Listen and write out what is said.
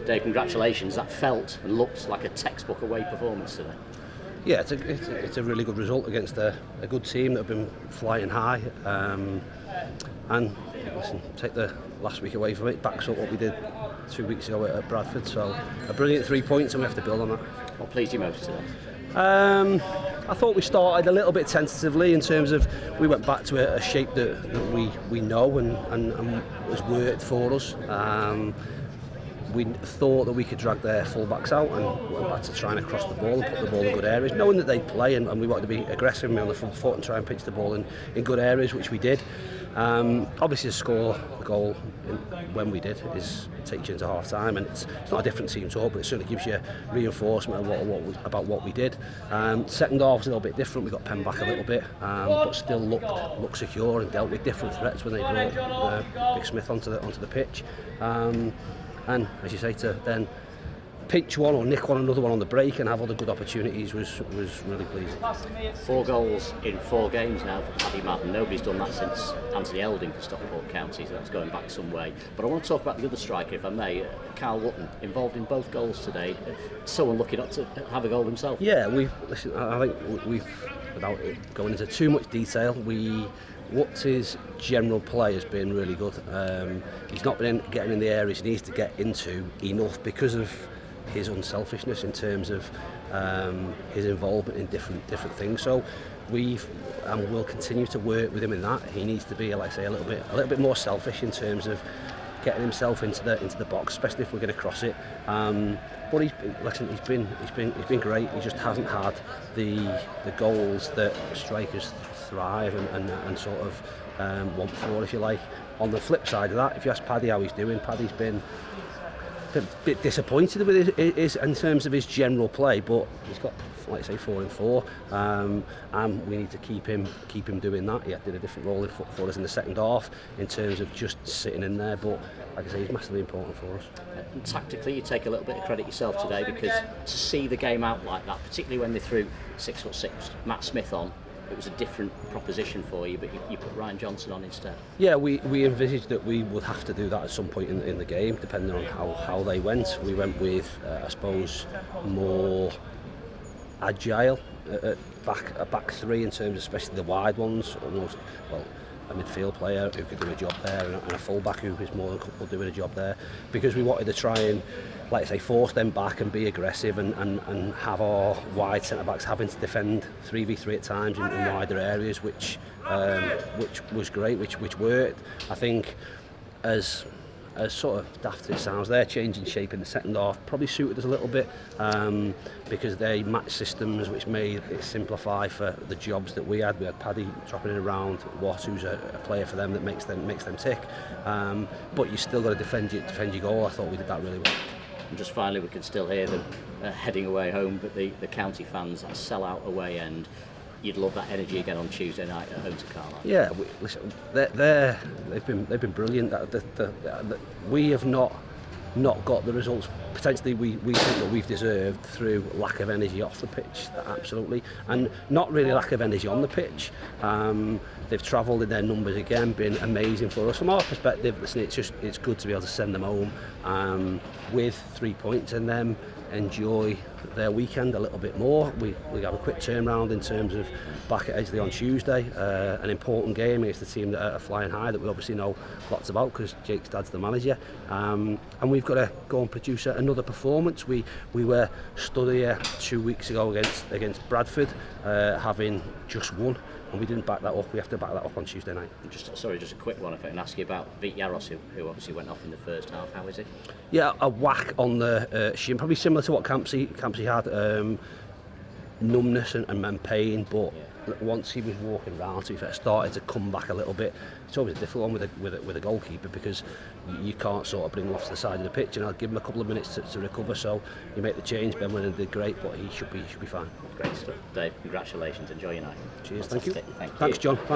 Dave, congratulations. That felt and looked like a textbook away performance today. Yeah, it's a really good result against a good team that have been flying high. And listen, take the last week away from it, backs up what we did 2 weeks ago at Bradford. So a brilliant 3 points, and we have to build on that. What pleased you most today? I thought we started a little bit tentatively in terms of we went back to a shape that we know and has worked for us. We thought that we could drag their full-backs out and went back to trying to cross the ball and put the ball in good areas, knowing that they'd play, and we wanted to be aggressive and be on the front foot and try and pitch the ball in good areas, which we did. Obviously, to score the goal when we did is takes you into half time, and it's not a different team talk, but it certainly gives you reinforcement of about what we did. Second half was a little bit different. We got penned back a little bit, but still looked secure and dealt with different threats when they brought Big Smith onto the pitch. And as you say, to then pinch one or nick another one on the break and have other good opportunities was really pleasing. 4 goals in 4 games now for Paddy Madden. Nobody's done that since Anthony Elding for Stockport County, so that's going back some way. But I want to talk about the other striker, if I may, Carl Wotton, involved in both goals today. Someone lucky not to have a goal himself. Yeah, I think we've, without going into too much detail, What's general play has been really good. He's not been getting in the areas he needs to get into enough because of his unselfishness in terms of his involvement in different things. So we've and will continue to work with him in that. He needs to be, like I say, a little bit more selfish in terms of getting himself into the box, especially if we're going to cross it. But he's been great. He just hasn't had the goals that strikers thrive and sort of want for, if you like. On the flip side of that, if you ask Paddy how he's doing, Paddy's been a bit disappointed with his in terms of his general play, but he's got, like I say, 4 in 4, and we need to keep him doing that. He did a different role for us in the second half in terms of just sitting in there, but like I say, he's massively important for us. And tactically, you take a little bit of credit yourself today, because to see the game out like that, particularly when they threw 6'6" Matt Smith on, it was a different proposition for you, but you put Ryan Johnson on instead. Yeah, we envisaged that we would have to do that at some point in the game, depending on how they went. We went with, I suppose, more agile back 3 in terms of especially the wide ones, almost, well, a midfield player who could do a job there and a full-back who is more than comfortable doing a job there, because we wanted to try and, like I say, force them back and be aggressive and have our wide centre-backs having to defend 3v3 at times in wider areas, which was great, which worked. I think as sort of daft as it sounds, their changing shape in the second half probably suited us a little bit, because they matched systems which made it simplify for the jobs that we had. We had Paddy dropping in around Watt, who's a player for them that makes them tick, but you still got to defend your goal. I thought we did that really well. And just finally, we can still hear them heading away home, but the county fans, that sell-out away end, you'd love that energy again on Tuesday night at home to Carlisle. Yeah, listen, they've been brilliant. We have not got the results potentially we think that we've deserved through lack of energy off the pitch, absolutely, and not really lack of energy on the pitch. They've travelled in their numbers again, been amazing for us. From our perspective, listen, it's good to be able to send them home with 3 points and then enjoy their weekend a little bit more. We have a quick turnaround in terms of back at Edgeley on Tuesday, an important game against the team that are flying high, that we obviously know lots about because Jake's dad's the manager, and we've got to go and produce another performance. We were stood here 2 weeks ago against Bradford, having just won, and we didn't back that up. We have to back that up on Tuesday night. Just a quick one, if I can ask you about Vít Jaros, who obviously went off in the first half. How is it? Yeah, a whack on the shin, probably similar to what Campsey had, numbness and pain, but once he was walking around, so it started to come back a little bit. It's always a difficult one with a goalkeeper, because you can't sort of bring him off to the side of the pitch, and I'll give him a couple of minutes to recover. So you make the change. Ben Winnan did great, but he should be fine. Great stuff, Dave. Congratulations. Enjoy your night. Cheers. Fantastic. Thank you. Thank you. Thanks, John.